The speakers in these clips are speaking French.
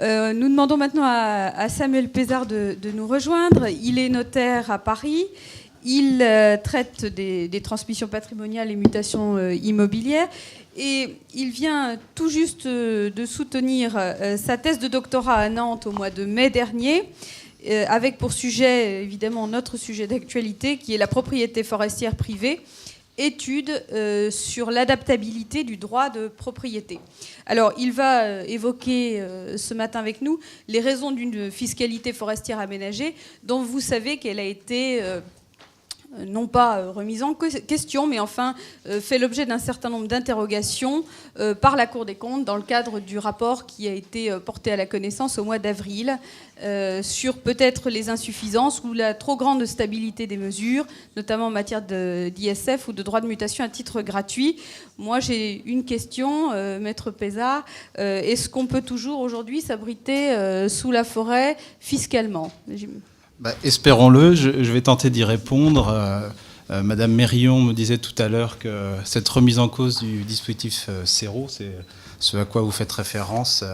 Nous demandons maintenant à Samuel Pézard de nous rejoindre. Il est notaire à Paris. Il traite des transmissions patrimoniales et mutations immobilières. Et il vient tout juste de soutenir sa thèse de doctorat à Nantes au mois de mai dernier, avec pour sujet, évidemment, notre sujet d'actualité, qui est la propriété forestière privée, étude sur l'adaptabilité du droit de propriété. Alors, il va évoquer ce matin avec nous les raisons d'une fiscalité forestière aménagée, dont vous savez qu'elle a été non pas remise en question, mais enfin fait l'objet d'un certain nombre d'interrogations par la Cour des comptes dans le cadre du rapport qui a été porté à la connaissance au mois d'avril sur peut-être les insuffisances ou la trop grande stabilité des mesures, notamment en matière d'ISF ou de droit de mutation à titre gratuit. Moi, j'ai une question, Maître Pézard. Est-ce qu'on peut toujours aujourd'hui s'abriter sous la forêt fiscalement ? Espérons-le, je vais tenter d'y répondre. Madame Mérillon me disait tout à l'heure que cette remise en cause du dispositif CERO, c'est ce à quoi vous faites référence,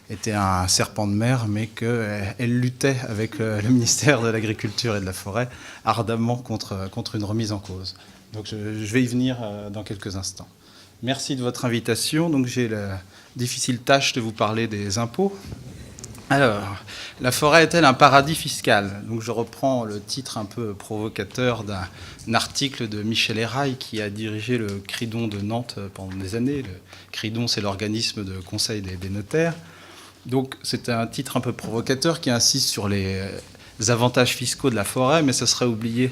était un serpent de mer, mais qu'elle luttait avec le ministère de l'Agriculture et de la Forêt ardemment contre une remise en cause. Donc je vais y venir dans quelques instants. Merci de votre invitation. Donc j'ai la difficile tâche de vous parler des impôts. Alors, la forêt est-elle un paradis fiscal ? Donc, je reprends le titre un peu provocateur d'un article de Michel Héraille qui a dirigé le Cridon de Nantes pendant des années. Le Cridon, c'est l'organisme de conseil des notaires. Donc, c'est un titre un peu provocateur qui insiste sur les avantages fiscaux de la forêt, mais ce serait oublier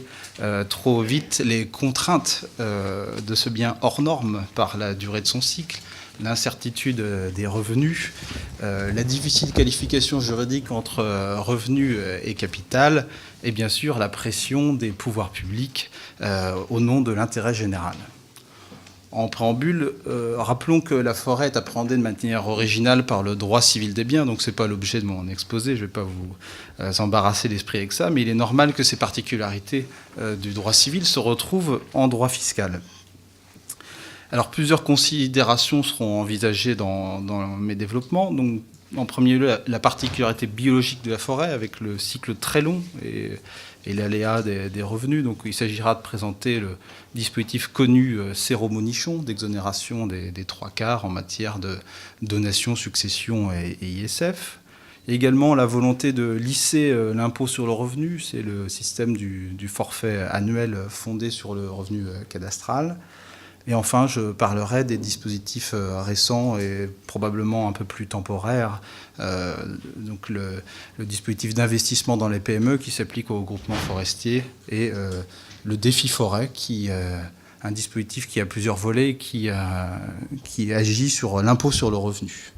trop vite les contraintes de ce bien hors norme par la durée de son cycle, l'incertitude des revenus, la difficile qualification juridique entre revenus et capital, et bien sûr la pression des pouvoirs publics au nom de l'intérêt général. En préambule, rappelons que la forêt est appréhendée de manière originale par le droit civil des biens, donc ce n'est pas l'objet de mon exposé, je ne vais pas vous embarrasser l'esprit avec ça, mais il est normal que ces particularités du droit civil se retrouvent en droit fiscal. Alors, plusieurs considérations seront envisagées dans mes développements. Donc, en premier lieu, la particularité biologique de la forêt, avec le cycle très long et l'aléa des revenus. Donc, il s'agira de présenter le dispositif connu CERO-Monichon, d'exonération des 3/4 en matière de donation, succession et ISF. Et également, la volonté de lisser l'impôt sur le revenu, c'est le système du forfait annuel fondé sur le revenu cadastral. Et enfin, je parlerai des dispositifs récents et probablement un peu plus temporaires. Donc le dispositif d'investissement dans les PME qui s'applique aux groupements forestiers et le défi forêt, qui un dispositif qui a plusieurs volets, qui agit sur l'impôt sur le revenu.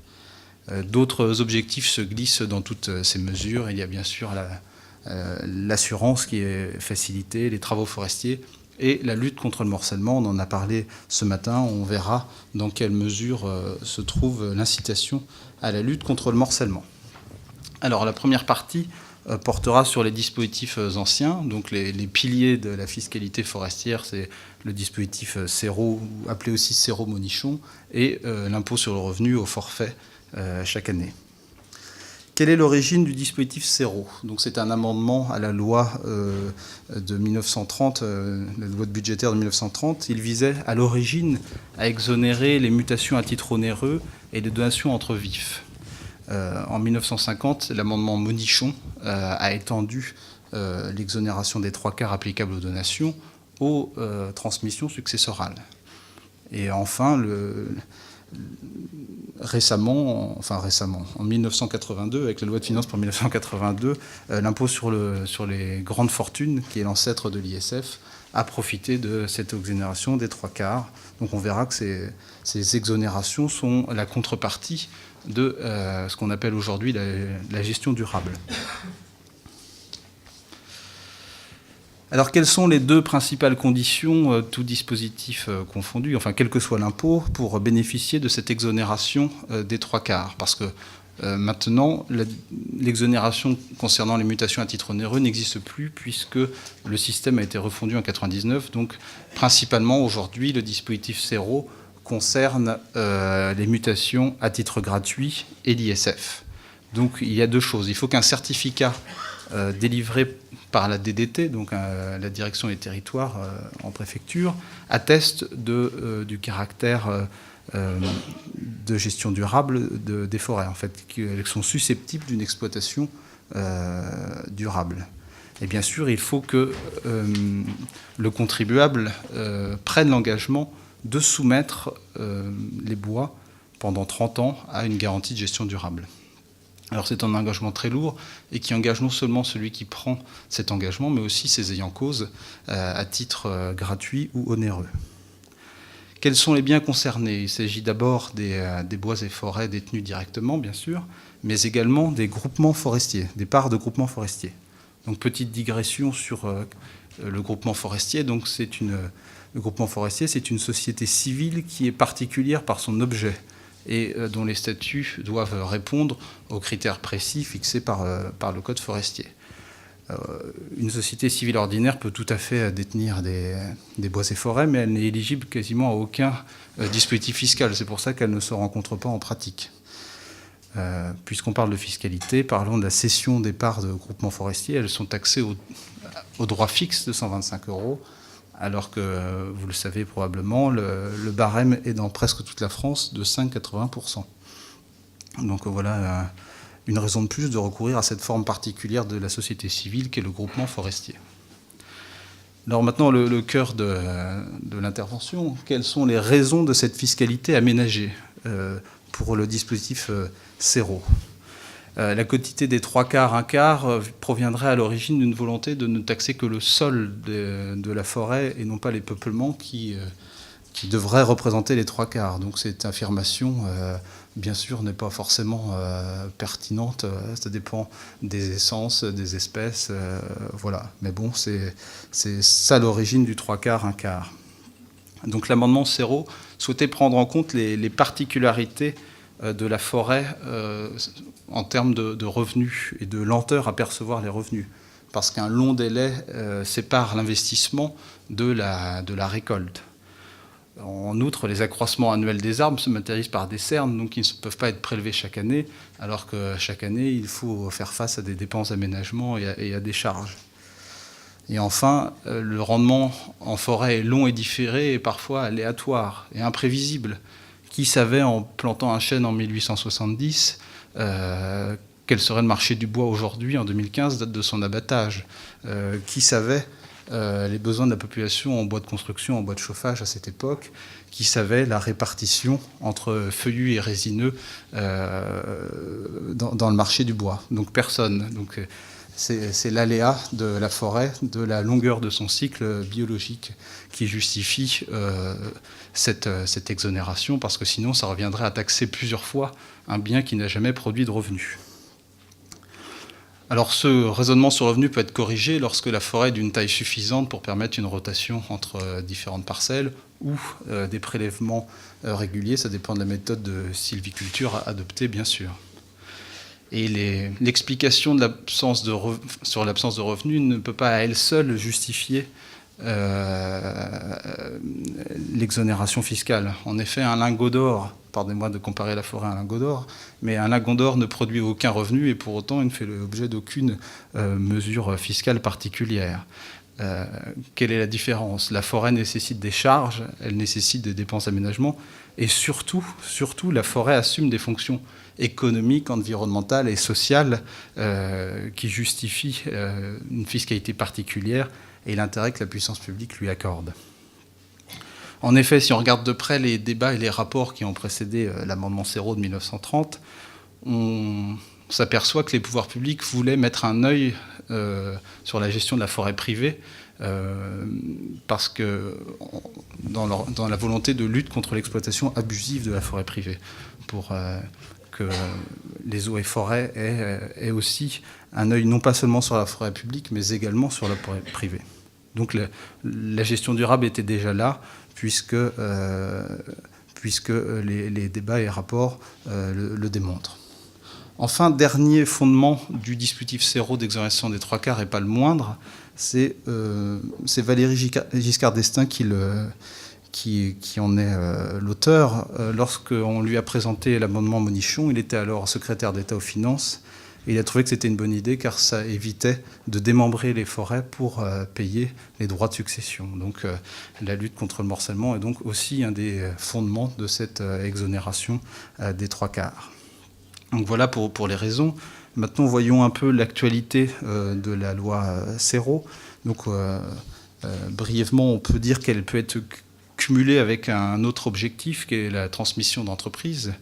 D'autres objectifs se glissent dans toutes ces mesures. Il y a bien sûr l'assurance qui est facilitée, les travaux forestiers, et la lutte contre le morcellement. On en a parlé ce matin, on verra dans quelle mesure se trouve l'incitation à la lutte contre le morcellement. Alors la première partie portera sur les dispositifs anciens, donc les piliers de la fiscalité forestière, c'est le dispositif CERO, appelé aussi CERO-Monichon, et l'impôt sur le revenu au forfait chaque année. Quelle est l'origine du dispositif CERO ? Donc c'est un amendement à la loi de 1930, la loi budgétaire de 1930. Il visait à l'origine à exonérer les mutations à titre onéreux et les donations entre vifs. En 1950, l'amendement Monichon a étendu l'exonération des 3/4 applicable aux donations aux transmissions successorales. Et enfin, récemment, en 1982, avec la loi de finances pour 1982, l'impôt sur les grandes fortunes, qui est l'ancêtre de l'ISF, a profité de cette exonération des 3/4. Donc on verra que ces exonérations sont la contrepartie de ce qu'on appelle aujourd'hui la gestion durable. Alors, quelles sont les deux principales conditions, tout dispositif confondu, enfin, quel que soit l'impôt, pour bénéficier de cette exonération des 3/4 ? Parce que maintenant, l'exonération concernant les mutations à titre onéreux n'existe plus, puisque le système a été refondu en 1999. Donc, principalement, aujourd'hui, le dispositif CERO concerne les mutations à titre gratuit et l'ISF. Donc il y a deux choses. Il faut qu'un certificat délivré par la DDT, donc la Direction des Territoires en préfecture, atteste du caractère de gestion durable des forêts, en fait, qu'elles sont susceptibles d'une exploitation durable. Et bien sûr, il faut que le contribuable prenne l'engagement de soumettre les bois pendant 30 ans à une garantie de gestion durable. Alors c'est un engagement très lourd et qui engage non seulement celui qui prend cet engagement, mais aussi ses ayants cause à titre gratuit ou onéreux. Quels sont les biens concernés? Il s'agit d'abord des bois et forêts détenus directement, bien sûr, mais également des groupements forestiers, des parts de groupements forestiers. Donc petite digression sur le groupement forestier. Donc le groupement forestier, c'est une société civile qui est particulière par son objet et dont les statuts doivent répondre aux critères précis fixés par le Code forestier. Une société civile ordinaire peut tout à fait détenir des bois et forêts, mais elle n'est éligible quasiment à aucun dispositif fiscal. C'est pour ça qu'elle ne se rencontre pas en pratique. Puisqu'on parle de fiscalité, parlons de la cession des parts de groupements forestiers. Elles sont taxées au droit fixe de 125 €, alors que, vous le savez probablement, le barème est dans presque toute la France de 5,80 %. Donc voilà une raison de plus de recourir à cette forme particulière de la société civile qu'est le groupement forestier. Alors maintenant, le cœur de l'intervention, quelles sont les raisons de cette fiscalité aménagée pour le dispositif CERO? La quotité des 3/4, 1/4 proviendrait à l'origine d'une volonté de ne taxer que le sol de la forêt et non pas les peuplements qui devraient représenter les 3/4. Donc cette affirmation, bien sûr, n'est pas forcément pertinente. Ça dépend des essences, des espèces, voilà. Mais bon, c'est ça l'origine du 3/4, 1/4. Donc l'amendement CERO souhaitait prendre en compte les particularités de la forêt en termes de revenus et de lenteur à percevoir les revenus. Parce qu'un long délai sépare l'investissement de la récolte. En outre, les accroissements annuels des arbres se matérialisent par des cernes, donc ils ne peuvent pas être prélevés chaque année, alors que chaque année, il faut faire face à des dépenses d'aménagement et à des charges. Et enfin, le rendement en forêt est long et différé et parfois aléatoire et imprévisible. Qui savait, en plantant un chêne en 1870, quel serait le marché du bois aujourd'hui, en 2015, date de son abattage? Qui savait les besoins de la population en bois de construction, en bois de chauffage à cette époque? Qui savait la répartition entre feuillus et résineux dans le marché du bois? Donc personne. Donc c'est l'aléa de la forêt, de la longueur de son cycle biologique qui justifie cette exonération, parce que sinon ça reviendrait à taxer plusieurs fois un bien qui n'a jamais produit de revenus. Alors ce raisonnement sur revenu peut être corrigé lorsque la forêt est d'une taille suffisante pour permettre une rotation entre différentes parcelles ou des prélèvements réguliers. Ça dépend de la méthode de sylviculture adoptée, bien sûr. Et l'explication sur l'absence de revenus ne peut pas à elle seule justifier l'exonération fiscale. En effet, un lingot d'or, pardonnez-moi de comparer la forêt à un lingot d'or, mais un lingot d'or ne produit aucun revenu et pour autant il ne fait l'objet d'aucune mesure fiscale particulière. Quelle est la différence? La forêt nécessite des charges, elle nécessite des dépenses d'aménagement et surtout, la forêt assume des fonctions économiques, environnementales et sociales qui justifient une fiscalité particulière et l'intérêt que la puissance publique lui accorde. En effet, si on regarde de près les débats et les rapports qui ont précédé l'amendement CERO de 1930, on s'aperçoit que les pouvoirs publics voulaient mettre un œil sur la gestion de la forêt privée parce que dans la volonté de lutte contre l'exploitation abusive de la forêt privée, pour que les eaux et forêts aient aussi un œil non pas seulement sur la forêt publique, mais également sur la forêt privée. Donc la gestion durable était déjà là, puisque les débats et rapports le démontrent. Enfin, dernier fondement du dispositif CERO d'exonération des 3/4 et pas le moindre, c'est Valéry Giscard d'Estaing qui en est l'auteur. Lorsqu'on lui a présenté l'amendement Monichon, il était alors secrétaire d'État aux Finances, Et il a trouvé que c'était une bonne idée car ça évitait de démembrer les forêts pour payer les droits de succession. Donc la lutte contre le morcellement est donc aussi un des fondements de cette exonération des 3/4. Donc voilà pour les raisons. Maintenant, voyons un peu l'actualité de la loi Sérot. Donc brièvement, on peut dire qu'elle peut être cumulée avec un autre objectif qui est la transmission d'entreprise.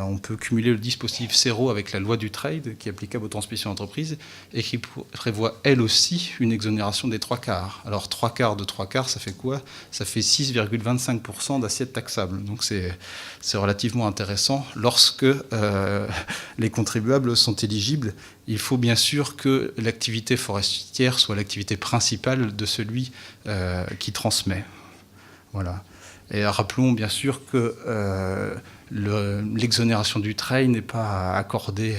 On peut cumuler le dispositif Sérot avec la loi du trade qui est applicable aux transmissions d'entreprise et qui prévoit elle aussi une exonération des 3/4. Alors 3/4 de 3/4, ça fait quoi? Ça fait 6,25% d'assiette taxable. Donc c'est relativement intéressant. Lorsque les contribuables sont éligibles, il faut bien sûr que l'activité forestière soit l'activité principale de celui qui transmet. Voilà. Et rappelons bien sûr que l'exonération du trade n'est pas accordée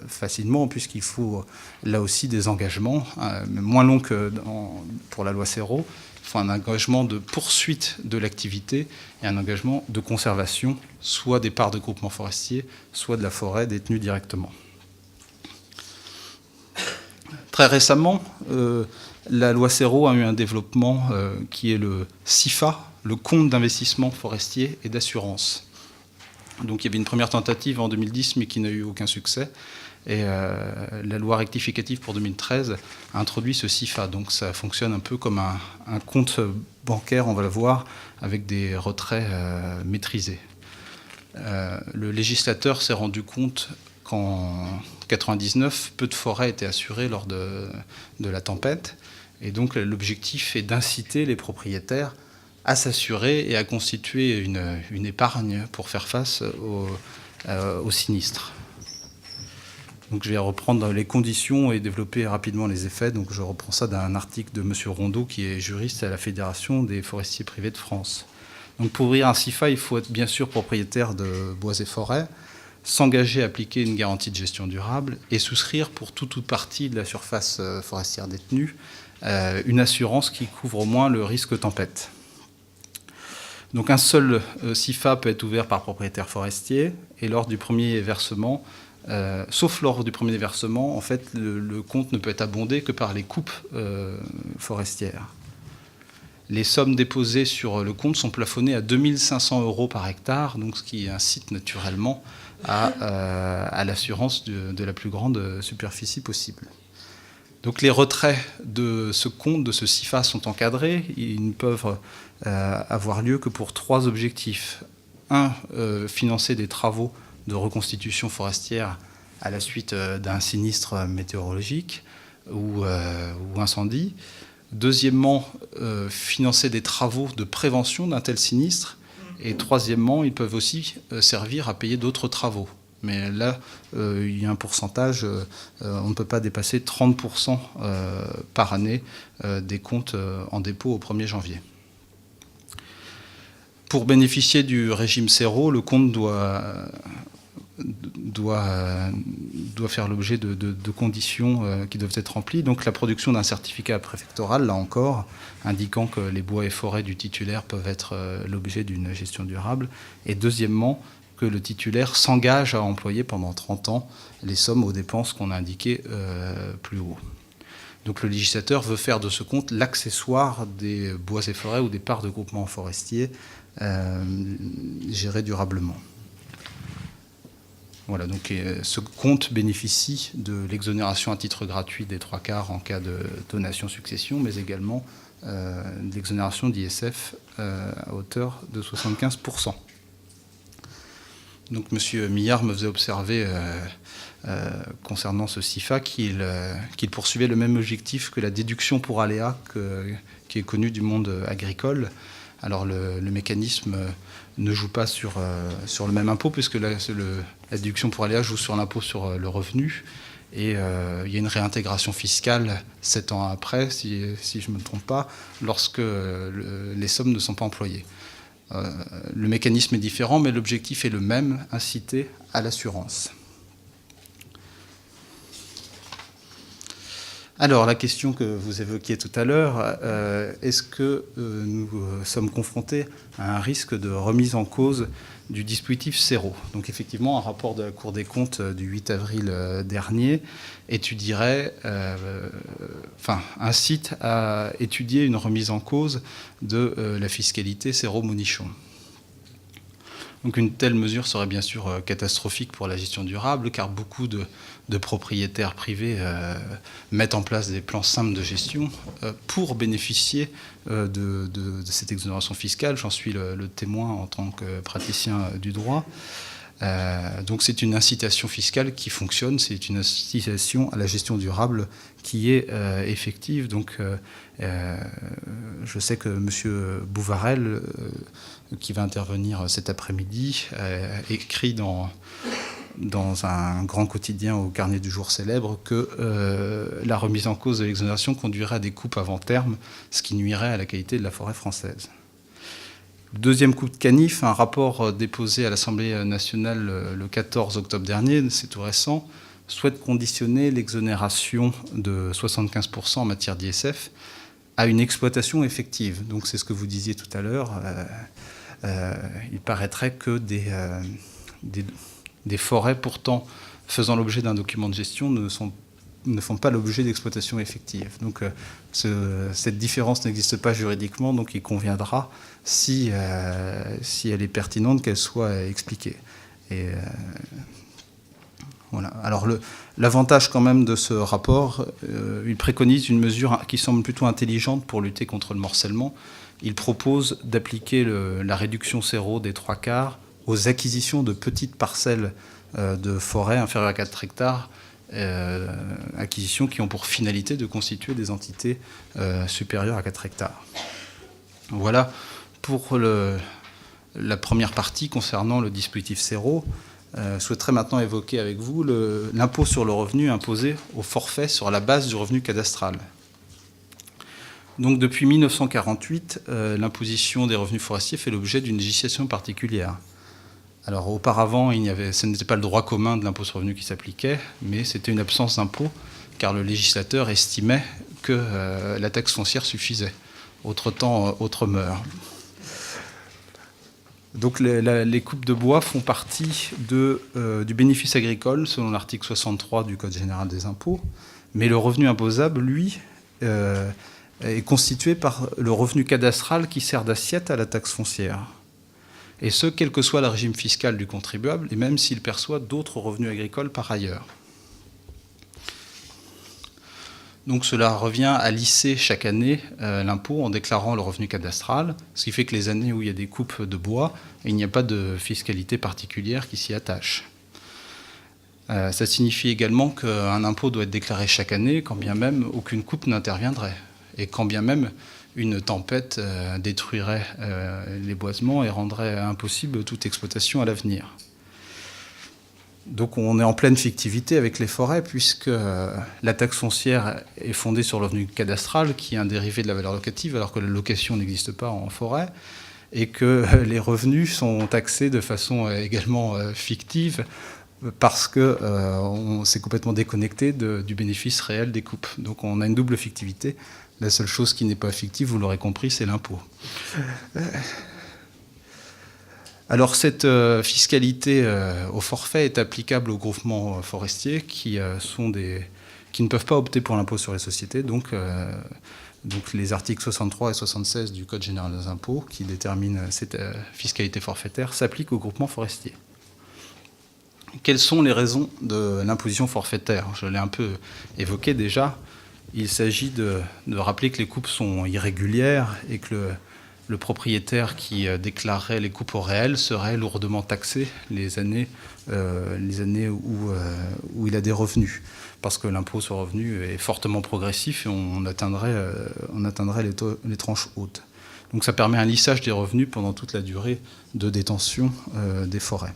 facilement, puisqu'il faut là aussi des engagements, moins longs que pour la loi Sérot. Il faut un engagement de poursuite de l'activité et un engagement de conservation, soit des parts de groupements forestiers, soit de la forêt détenue directement. Très récemment, la loi Sérot a eu un développement qui est le CIFA, le compte d'investissement forestier et d'assurance. Donc il y avait une première tentative en 2010, mais qui n'a eu aucun succès. Et la loi rectificative pour 2013 a introduit ce CIFA. Donc ça fonctionne un peu comme un compte bancaire, on va le voir, avec des retraits maîtrisés. Le législateur s'est rendu compte qu'en 1999, peu de forêts étaient assurées lors de la tempête. Et donc l'objectif est d'inciter les propriétaires à s'assurer et à constituer une épargne pour faire face aux sinistres. Donc je vais reprendre les conditions et développer rapidement les effets. Donc je reprends ça d'un article de M. Rondeau, qui est juriste à la Fédération des forestiers privés de France. Donc pour ouvrir un CIFA, il faut être bien sûr propriétaire de bois et forêts, s'engager à appliquer une garantie de gestion durable et souscrire pour toute partie de la surface forestière détenue une assurance qui couvre au moins le risque tempête. Donc un seul CIFA peut être ouvert par propriétaire forestier et lors du premier versement, sauf lors du premier versement, en fait, le compte ne peut être abondé que par les coupes forestières. Les sommes déposées sur le compte sont plafonnées à 2 500 € par hectare, donc ce qui incite naturellement à l'assurance de la plus grande superficie possible. Donc les retraits de ce compte, de ce CIFA, sont encadrés. Ils ne peuvent avoir lieu que pour 3 objectifs. Un, financer des travaux de reconstitution forestière à la suite d'un sinistre météorologique ou incendie. Deuxièmement, financer des travaux de prévention d'un tel sinistre. Et troisièmement, ils peuvent aussi servir à payer d'autres travaux. Mais là, il y a un pourcentage, on ne peut pas dépasser 30% par année des comptes en dépôt au 1er janvier. Pour bénéficier du régime Sérot, le compte doit faire l'objet de conditions qui doivent être remplies. Donc la production d'un certificat préfectoral, là encore, indiquant que les bois et forêts du titulaire peuvent être l'objet d'une gestion durable. Et deuxièmement, que le titulaire s'engage à employer pendant 30 ans les sommes aux dépenses qu'on a indiquées plus haut. Donc le législateur veut faire de ce compte l'accessoire des bois et forêts ou des parts de groupements forestiers gérés durablement. Voilà, donc ce compte bénéficie de l'exonération à titre gratuit des 3/4 en cas de donation-succession, mais également de l'exonération d'ISF à hauteur de 75%. Donc M. Millard me faisait observer concernant ce CIFA qu'il poursuivait le même objectif que la déduction pour aléa qui est connue du monde agricole. Alors le mécanisme ne joue pas sur le même impôt, puisque la déduction pour aléa joue sur l'impôt sur le revenu. Et il y a une réintégration fiscale 7 ans après, si je ne me trompe pas, lorsque les sommes ne sont pas employées. Le mécanisme est différent, mais l'objectif est le même, inciter à l'assurance. Alors, la question que vous évoquiez tout à l'heure, est-ce que nous sommes confrontés à un risque de remise en cause du dispositif CERO. Donc effectivement, un rapport de la Cour des comptes du 8 avril dernier incite à étudier une remise en cause de la fiscalité CERO-Monichon. Donc une telle mesure serait bien sûr catastrophique pour la gestion durable, car beaucoup de propriétaires privés mettent en place des plans simples de gestion pour bénéficier de cette exonération fiscale. J'en suis le témoin en tant que praticien du droit. Donc c'est une incitation fiscale qui fonctionne, c'est une incitation à la gestion durable qui est effective. Donc je sais que M. Bouvarel, qui va intervenir cet après-midi, écrit dans un grand quotidien au Carnet du jour célèbre que la remise en cause de l'exonération conduirait à des coupes avant terme, ce qui nuirait à la qualité de la forêt française. Deuxième coup de canif, un rapport déposé à l'Assemblée nationale le 14 octobre dernier, c'est tout récent, souhaite conditionner l'exonération de 75% en matière d'ISF à une exploitation effective. Donc c'est ce que vous disiez tout à l'heure. Il paraîtrait que des forêts pourtant faisant l'objet d'un document de gestion ne font pas l'objet d'exploitation effective. Donc cette différence n'existe pas juridiquement, donc il conviendra, si elle est pertinente, qu'elle soit expliquée. Et voilà. Alors l'avantage quand même de ce rapport, il préconise une mesure qui semble plutôt intelligente pour lutter contre le morcellement. Il propose d'appliquer la réduction CERO des 3/4 aux acquisitions de petites parcelles de forêt inférieures à 4 hectares, acquisitions qui ont pour finalité de constituer des entités supérieures à 4 hectares. Voilà pour la première partie concernant le dispositif CERO. Je souhaiterais maintenant évoquer avec vous l'impôt sur le revenu imposé au forfait sur la base du revenu cadastral. Donc depuis 1948, l'imposition des revenus forestiers fait l'objet d'une législation particulière. Alors auparavant, ce n'était pas le droit commun de l'impôt sur le revenu qui s'appliquait, mais c'était une absence d'impôt, car le législateur estimait que la taxe foncière suffisait. Autre temps, autre mœurs. Donc les coupes de bois font partie du bénéfice agricole, selon l'article 63 du Code général des impôts, mais le revenu imposable, lui, est constitué par le revenu cadastral qui sert d'assiette à la taxe foncière. Et ce, quel que soit le régime fiscal du contribuable, et même s'il perçoit d'autres revenus agricoles par ailleurs. Donc cela revient à lisser chaque année l'impôt en déclarant le revenu cadastral, ce qui fait que les années où il y a des coupes de bois, il n'y a pas de fiscalité particulière qui s'y attache. Ça signifie également qu'un impôt doit être déclaré chaque année, quand bien même aucune coupe n'interviendrait, et quand bien même une tempête détruirait les boisements et rendrait impossible toute exploitation à l'avenir. Donc on est en pleine fictivité avec les forêts, puisque la taxe foncière est fondée sur le revenu cadastral, qui est un dérivé de la valeur locative, alors que la location n'existe pas en forêt, et que les revenus sont taxés de façon également fictive, parce que c'est complètement déconnecté du bénéfice réel des coupes. Donc on a une double fictivité. La seule chose qui n'est pas fictive, vous l'aurez compris, c'est l'impôt. Alors cette fiscalité au forfait est applicable aux groupements forestiers qui ne peuvent pas opter pour l'impôt sur les sociétés. Donc les articles 63 et 76 du Code général des impôts, qui déterminent cette fiscalité forfaitaire, s'appliquent aux groupements forestiers. Quelles sont les raisons de l'imposition forfaitaire ? Je l'ai un peu évoqué déjà. Il s'agit de rappeler que les coupes sont irrégulières et que le propriétaire qui déclarerait les coupes au réel serait lourdement taxé les années où il a des revenus, parce que l'impôt sur le revenu est fortement progressif et on atteindrait les tranches hautes. Donc ça permet un lissage des revenus pendant toute la durée de détention des forêts.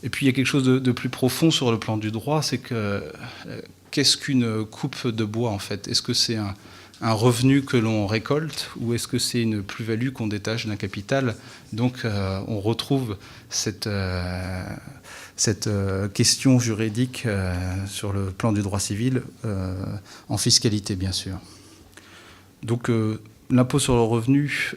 Et puis il y a quelque chose de plus profond sur le plan du droit, c'est que qu'est-ce qu'une coupe de bois en fait ? Est-ce que c'est un revenu que l'on récolte ou est-ce que c'est une plus-value qu'on détache d'un capital ? Donc on retrouve cette question juridique sur le plan du droit civil en fiscalité bien sûr. Donc l'impôt sur le revenu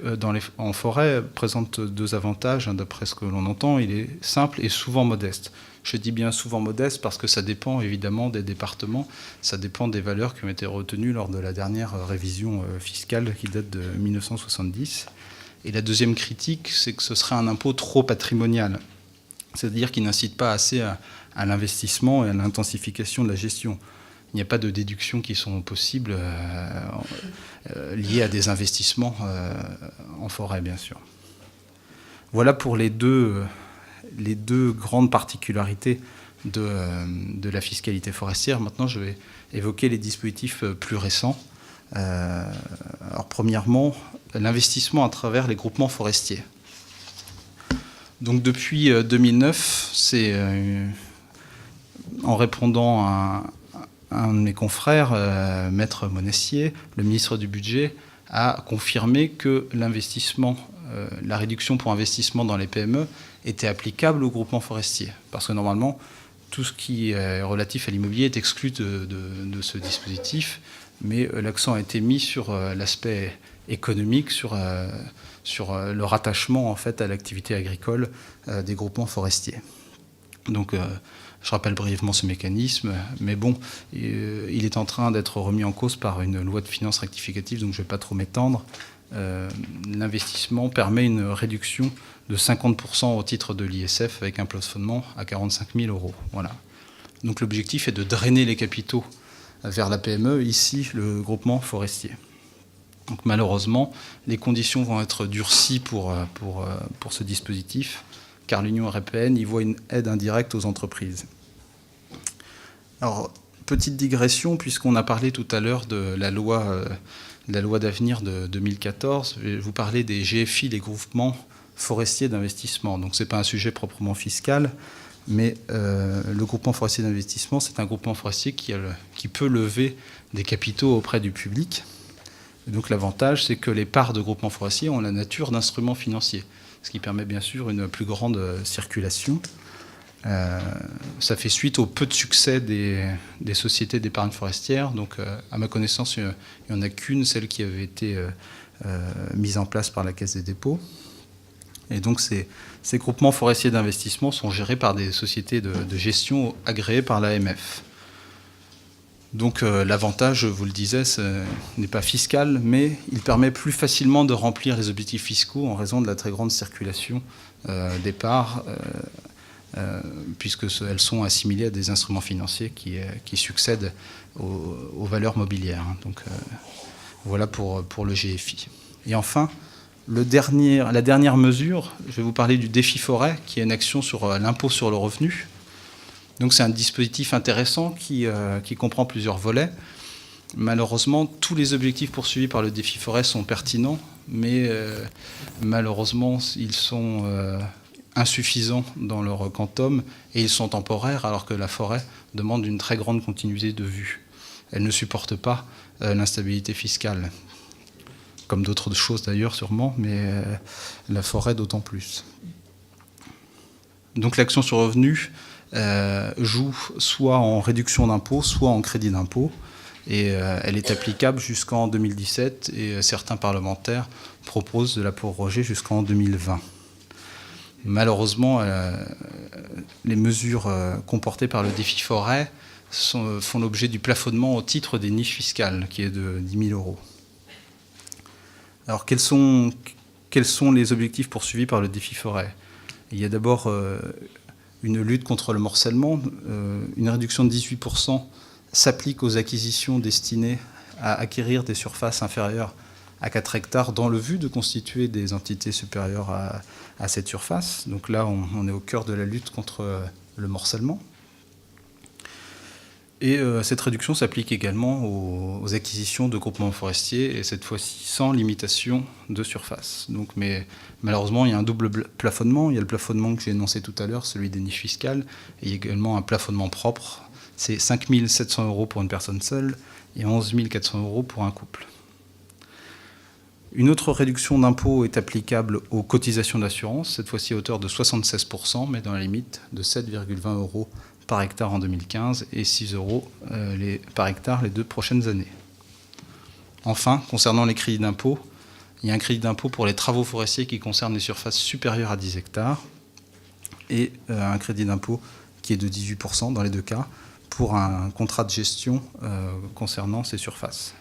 en forêt présente deux avantages, d'après ce que l'on entend. Il est simple et souvent modeste. Je dis bien souvent modeste parce que ça dépend évidemment des départements, ça dépend des valeurs qui ont été retenues lors de la dernière révision fiscale qui date de 1970. Et la deuxième critique, c'est que ce serait un impôt trop patrimonial, c'est-à-dire qu'il n'incite pas assez à l'investissement et à l'intensification de la gestion. Il n'y a pas de déductions qui sont possibles liées à des investissements en forêt, bien sûr. Voilà pour les deux grandes particularités de la fiscalité forestière. Maintenant, je vais évoquer les dispositifs plus récents. Alors, premièrement, l'investissement à travers les groupements forestiers. Donc, depuis 2009, c'est en répondant à un de mes confrères, Maître Monessier, le ministre du Budget, a confirmé que l'investissement, la réduction pour investissement dans les PME était applicable aux groupements forestiers. Parce que normalement, tout ce qui est relatif à l'immobilier est exclu de ce dispositif, mais l'accent a été mis sur l'aspect économique, sur le rattachement en fait, à l'activité agricole des groupements forestiers. Donc, je rappelle brièvement ce mécanisme, mais bon, il est en train d'être remis en cause par une loi de finances rectificative, donc je ne vais pas trop m'étendre. L'investissement permet une réduction de 50% au titre de l'ISF avec un plafonnement à 45 000 €. Voilà. Donc l'objectif est de drainer les capitaux vers la PME, ici le groupement forestier. Donc malheureusement, les conditions vont être durcies pour ce dispositif, car l'Union européenne y voit une aide indirecte aux entreprises. Alors, petite digression, puisqu'on a parlé tout à l'heure de la loi d'avenir de 2014, je vais vous parler des GFI, les groupements forestiers d'investissement. Donc, ce n'est pas un sujet proprement fiscal, mais le groupement forestier d'investissement, c'est un groupement forestier qui peut lever des capitaux auprès du public. Et donc, l'avantage, c'est que les parts de groupements forestiers ont la nature d'instruments financiers, ce qui permet bien sûr une plus grande circulation. Ça fait suite au peu de succès des sociétés d'épargne forestière. Donc, à ma connaissance, il n'y en a qu'une, celle qui avait été mise en place par la Caisse des dépôts. Et donc, ces groupements forestiers d'investissement sont gérés par des sociétés de gestion agréées par l'AMF. Donc, l'avantage, je vous le disais, ce n'est pas fiscal, mais il permet plus facilement de remplir les objectifs fiscaux en raison de la très grande circulation des parts, puisqu'elles sont assimilées à des instruments financiers qui succèdent aux valeurs mobilières. Donc, voilà pour le GFI. Et enfin, la dernière mesure, je vais vous parler du défi forêt, qui est une action sur l'impôt sur le revenu. Donc c'est un dispositif intéressant qui comprend plusieurs volets. Malheureusement, tous les objectifs poursuivis par le défi forêt sont pertinents, mais malheureusement, ils sont insuffisants dans leur quantum et ils sont temporaires, alors que la forêt demande une très grande continuité de vue. Elle ne supporte pas l'instabilité fiscale, comme d'autres choses d'ailleurs sûrement, mais la forêt d'autant plus. Donc l'action sur revenu joue soit en réduction d'impôt, soit en crédit d'impôt. Et elle est applicable jusqu'en 2017 et certains parlementaires proposent de la proroger jusqu'en 2020. Malheureusement, les mesures comportées par le défi forêt font l'objet du plafonnement au titre des niches fiscales, qui est de 10 000 €. Alors, quels sont les objectifs poursuivis par le défi forêt ? Il y a d'abord une lutte contre le morcellement. Une réduction de 18% s'applique aux acquisitions destinées à acquérir des surfaces inférieures à 4 hectares dans le but de constituer des entités supérieures à cette surface. Donc là, on est au cœur de la lutte contre le morcellement. Et cette réduction s'applique également aux acquisitions de groupements forestiers, et cette fois-ci sans limitation de surface. Donc, mais malheureusement, il y a un double plafonnement. Il y a le plafonnement que j'ai énoncé tout à l'heure, celui des niches fiscales, et il y a également un plafonnement propre. C'est 5 700 € pour une personne seule et 11 400 € pour un couple. Une autre réduction d'impôt est applicable aux cotisations d'assurance, cette fois-ci à hauteur de 76%, mais dans la limite de 7,20 € par hectare en 2015 et 6 € par hectare les 2 prochaines années. Enfin, concernant les crédits d'impôt, il y a un crédit d'impôt pour les travaux forestiers qui concernent les surfaces supérieures à 10 hectares et un crédit d'impôt qui est de 18% dans les deux cas pour un contrat de gestion concernant ces surfaces.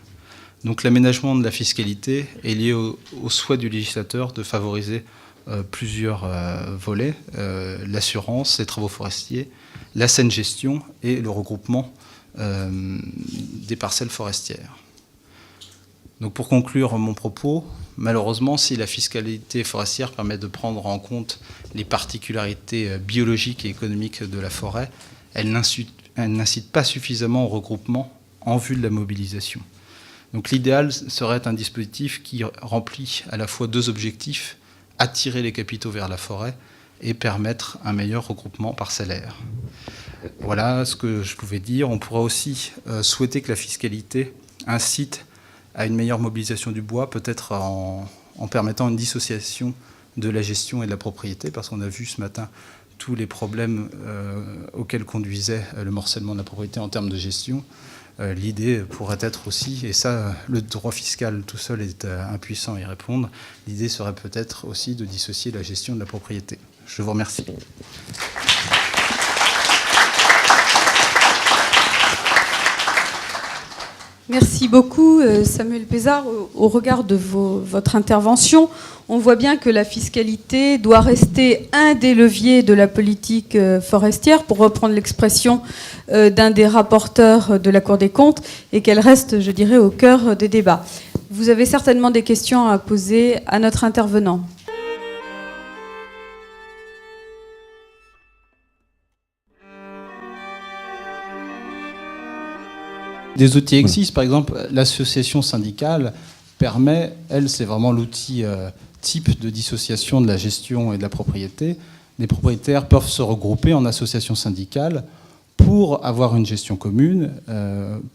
Donc l'aménagement de la fiscalité est lié au souhait du législateur de favoriser plusieurs volets, l'assurance, les travaux forestiers, la saine gestion et le regroupement des parcelles forestières. Donc pour conclure mon propos, malheureusement, si la fiscalité forestière permet de prendre en compte les particularités biologiques et économiques de la forêt, elle n'incite pas suffisamment au regroupement en vue de la mobilisation. Donc l'idéal serait un dispositif qui remplit à la fois deux objectifs, attirer les capitaux vers la forêt et permettre un meilleur regroupement parcellaire. Voilà ce que je pouvais dire. On pourrait aussi souhaiter que la fiscalité incite à une meilleure mobilisation du bois, peut-être en permettant une dissociation de la gestion et de la propriété, parce qu'on a vu ce matin tous les problèmes auxquels conduisait le morcellement de la propriété en termes de gestion. L'idée pourrait être aussi, et ça, le droit fiscal tout seul est impuissant à y répondre, l'idée serait peut-être aussi de dissocier la gestion de la propriété. Je vous remercie. Merci beaucoup, Samuel Pézard. Au regard de votre intervention, on voit bien que la fiscalité doit rester un des leviers de la politique forestière, pour reprendre l'expression d'un des rapporteurs de la Cour des comptes, et qu'elle reste, je dirais, au cœur des débats. Vous avez certainement des questions à poser à notre intervenant. Des outils existent, par exemple, l'association syndicale permet, elle, c'est vraiment l'outil type de dissociation de la gestion et de la propriété. Les propriétaires peuvent se regrouper en association syndicale pour avoir une gestion commune,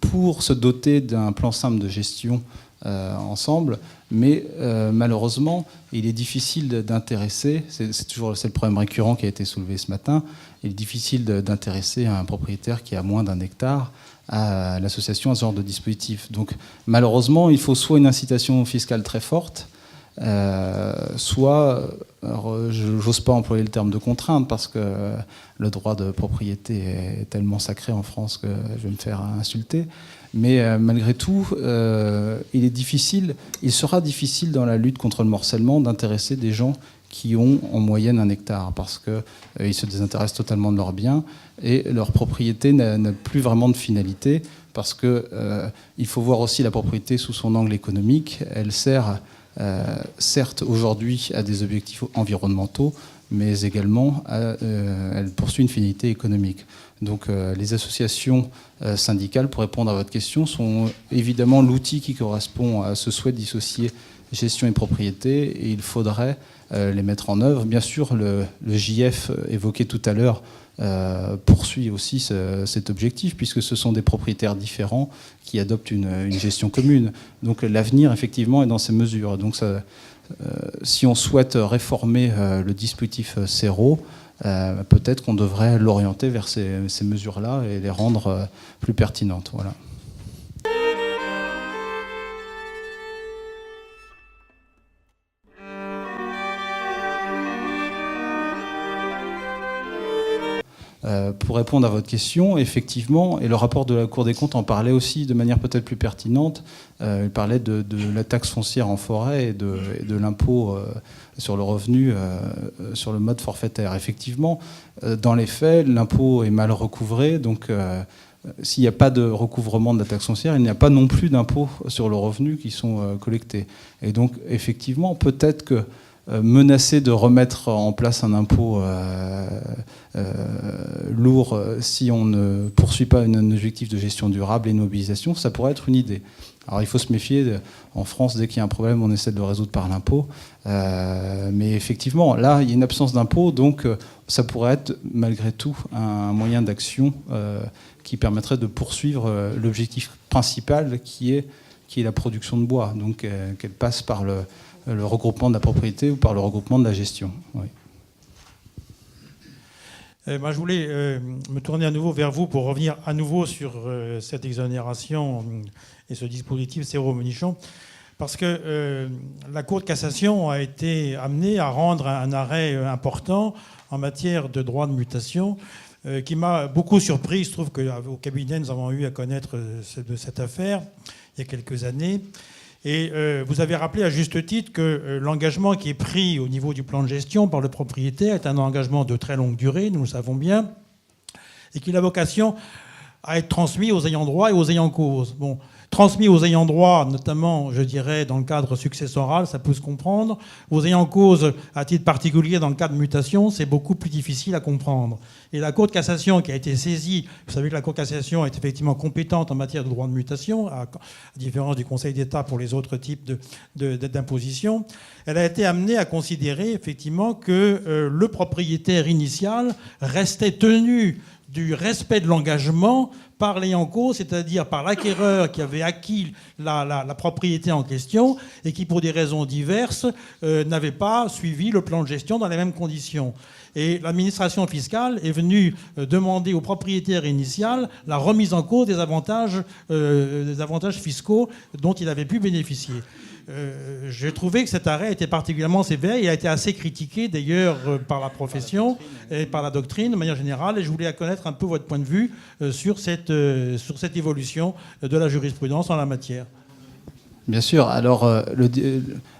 pour se doter d'un plan simple de gestion ensemble, mais malheureusement, il est difficile d'intéresser, c'est le problème récurrent qui a été soulevé ce matin, il est difficile d'intéresser un propriétaire qui a moins d'un hectare à l'association à ce genre de dispositif. Donc malheureusement, il faut soit une incitation fiscale très forte, soit, j'ose pas employer le terme de contrainte parce que le droit de propriété est tellement sacré en France que je vais me faire insulter, mais malgré tout, il sera difficile dans la lutte contre le morcellement d'intéresser des gens qui ont en moyenne un hectare, parce qu'ils se désintéressent totalement de leurs biens et leur propriété n'a plus vraiment de finalité, parce qu'il faut voir aussi la propriété sous son angle économique. Elle sert certes aujourd'hui à des objectifs environnementaux, mais également elle poursuit une finalité économique. Donc les associations syndicales, pour répondre à votre question, sont évidemment l'outil qui correspond à ce souhait de dissocier gestion et propriété, et il faudrait les mettre en œuvre. Bien sûr, le JF évoqué tout à l'heure poursuit aussi cet objectif, puisque ce sont des propriétaires différents qui adoptent une gestion commune. Donc l'avenir, effectivement, est dans ces mesures. Donc si on souhaite réformer le dispositif CERO, peut-être qu'on devrait l'orienter vers ces mesures-là et les rendre plus pertinentes. Voilà. Pour répondre à votre question, effectivement, et le rapport de la Cour des comptes en parlait aussi de manière peut-être plus pertinente, il parlait de la taxe foncière en forêt et de l'impôt sur le revenu sur le mode forfaitaire. Effectivement, dans les faits, l'impôt est mal recouvré, donc s'il n'y a pas de recouvrement de la taxe foncière, il n'y a pas non plus d'impôts sur le revenu qui sont collectés. Et donc, effectivement, peut-être que menacer de remettre en place un impôt lourd si on ne poursuit pas un objectif de gestion durable et une mobilisation, ça pourrait être une idée. Alors il faut se méfier, en France, dès qu'il y a un problème, on essaie de le résoudre par l'impôt. Mais effectivement, là, il y a une absence d'impôt, donc ça pourrait être malgré tout un moyen d'action qui permettrait de poursuivre l'objectif principal qui est la production de bois, donc qu'elle passe par le regroupement de la propriété ou par le regroupement de la gestion. Oui. Moi, je voulais me tourner à nouveau vers vous pour revenir à nouveau sur cette exonération et ce dispositif CERO-Menichon, parce que la Cour de cassation a été amenée à rendre un arrêt important en matière de droit de mutation, qui m'a beaucoup surpris. Il se trouve qu'au cabinet, nous avons eu à connaître de cette affaire il y a quelques années. Et vous avez rappelé à juste titre que l'engagement qui est pris au niveau du plan de gestion par le propriétaire est un engagement de très longue durée, nous le savons bien, et qu'il a vocation à être transmis aux ayants droit et aux ayants cause. Bon, transmis aux ayants droit, notamment, je dirais, dans le cadre successoral, ça peut se comprendre. Aux ayants cause, à titre particulier, dans le cas de mutation, c'est beaucoup plus difficile à comprendre. Et la Cour de cassation qui a été saisie, vous savez que la Cour de cassation est effectivement compétente en matière de droit de mutation, à différence du Conseil d'État pour les autres types d'imposition, elle a été amenée à considérer effectivement que le propriétaire initial restait tenu du respect de l'engagement par l'ayant cause, c'est-à-dire par l'acquéreur qui avait acquis la propriété en question et qui, pour des raisons diverses, n'avait pas suivi le plan de gestion dans les mêmes conditions. Et l'administration fiscale est venue demander au propriétaire initial la remise en cause des avantages fiscaux dont il avait pu bénéficier. J'ai trouvé que cet arrêt était particulièrement sévère. Il a été assez critiqué d'ailleurs par la profession et par la doctrine de manière générale. Et je voulais connaître un peu votre point de vue sur cette évolution de la jurisprudence en la matière. Bien sûr. Alors,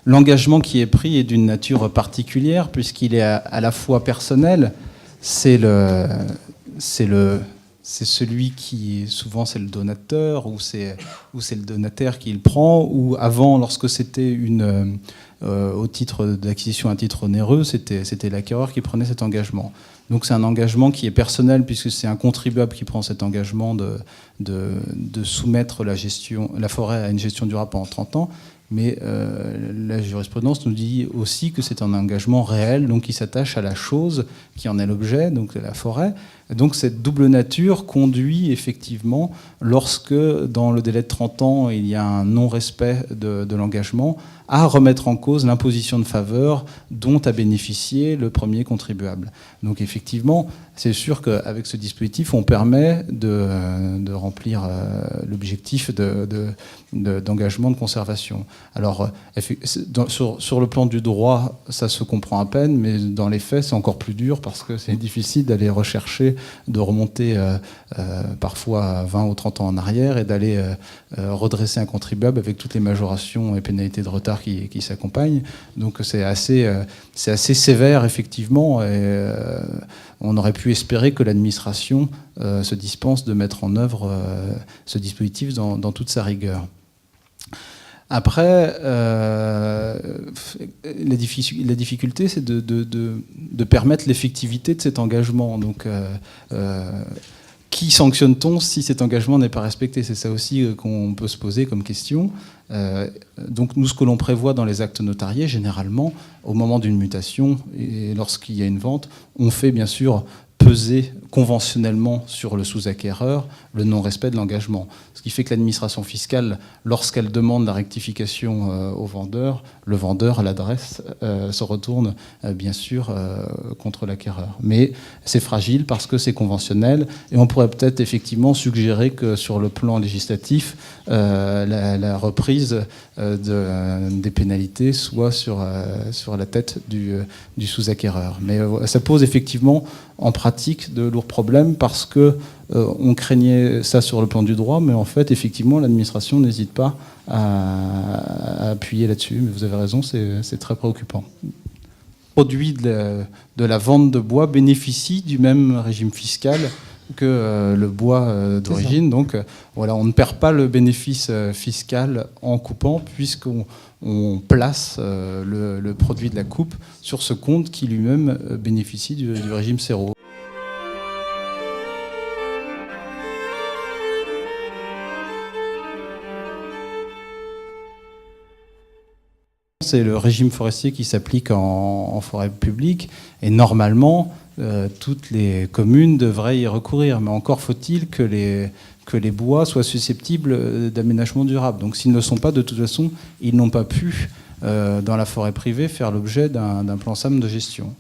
l'engagement qui est pris est d'une nature particulière puisqu'il est à la fois personnel. C'est celui qui, souvent c'est le donateur ou c'est le donataire qui le prend, ou avant, lorsque c'était au titre d'acquisition à titre onéreux, c'était l'acquéreur qui prenait cet engagement. Donc c'est un engagement qui est personnel puisque c'est un contribuable qui prend cet engagement de soumettre la forêt à une gestion durable pendant 30 ans. Mais la jurisprudence nous dit aussi que c'est un engagement réel, donc qui s'attache à la chose qui en est l'objet, donc la forêt. Donc cette double nature conduit effectivement, lorsque dans le délai de 30 ans, il y a un non-respect de l'engagement, à remettre en cause l'imposition de faveur dont a bénéficié le premier contribuable. Donc effectivement, c'est sûr qu'avec ce dispositif, on permet de remplir l'objectif d'engagement de conservation. Alors, sur le plan du droit, ça se comprend à peine, mais dans les faits, c'est encore plus dur parce que c'est difficile d'aller rechercher, de remonter parfois 20 ou 30 ans en arrière et d'aller redresser un contribuable avec toutes les majorations et pénalités de retard qui s'accompagnent. Donc c'est assez sévère, effectivement, et on aurait pu espérer que l'administration se dispense de mettre en œuvre ce dispositif dans toute sa rigueur. Après, la difficulté, c'est de permettre l'effectivité de cet engagement. Donc, qui sanctionne-t-on si cet engagement n'est pas respecté? C'est ça aussi qu'on peut se poser comme question. Donc nous, ce que l'on prévoit dans les actes notariés, généralement, au moment d'une mutation et lorsqu'il y a une vente, on fait bien sûr peser conventionnellement sur le sous-acquéreur le non-respect de l'engagement. Ce qui fait que l'administration fiscale, lorsqu'elle demande la rectification au vendeur, le vendeur, à l'adresse, se retourne bien sûr contre l'acquéreur. Mais c'est fragile parce que c'est conventionnel et on pourrait peut-être effectivement suggérer que sur le plan législatif, la reprise des pénalités soit sur la tête du sous-acquéreur. Mais ça pose effectivement en pratique de lourds problèmes parce que on craignait ça sur le plan du droit, mais en fait, effectivement, l'administration n'hésite pas à appuyer là-dessus. Mais vous avez raison, c'est très préoccupant. Le produit de la vente de bois bénéficie du même régime fiscal que le bois d'origine. Donc voilà, on ne perd pas le bénéfice fiscal en coupant, puisqu'on place le produit de la coupe sur ce compte qui lui-même bénéficie du régime zéro. C'est le régime forestier qui s'applique en forêt publique et normalement toutes les communes devraient y recourir, mais encore faut-il que les bois soient susceptibles d'aménagement durable. Donc s'ils ne le sont pas, de toute façon, ils n'ont pas pu dans la forêt privée faire l'objet d'un plan SAM de gestion.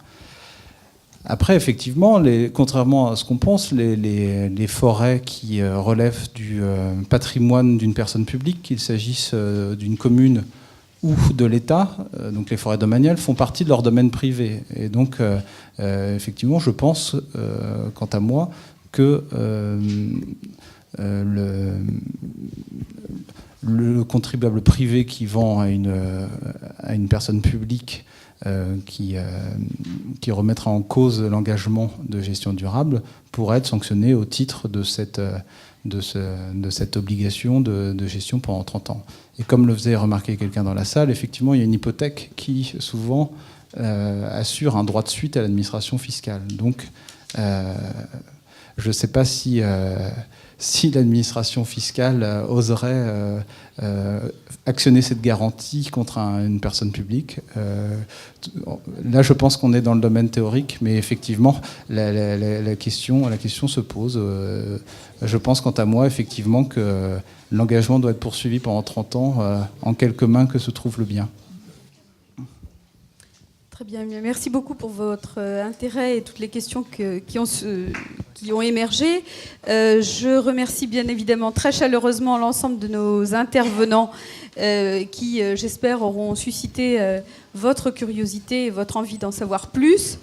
Après, effectivement, contrairement à ce qu'on pense, les forêts qui relèvent du patrimoine d'une personne publique, qu'il s'agisse d'une commune ou de l'État, donc les forêts domaniales, font partie de leur domaine privé. Et donc, effectivement, je pense, quant à moi, que le contribuable privé qui vend à une personne publique qui remettra en cause l'engagement de gestion durable pourrait être sanctionné au titre de cette obligation de gestion pendant 30 ans. Et comme le faisait remarquer quelqu'un dans la salle, effectivement, il y a une hypothèque qui, souvent, assure un droit de suite à l'administration fiscale. Donc, je ne sais pas si l'administration fiscale oserait actionner cette garantie contre une personne publique. Là, je pense qu'on est dans le domaine théorique, mais effectivement, la question se pose. Je pense, quant à moi, effectivement, que l'engagement doit être poursuivi pendant 30 ans, en quelques mains que se trouve le bien. Très bien, merci beaucoup pour votre intérêt et toutes les questions qui ont émergé. Je remercie bien évidemment très chaleureusement l'ensemble de nos intervenants qui, j'espère, auront suscité votre curiosité et votre envie d'en savoir plus.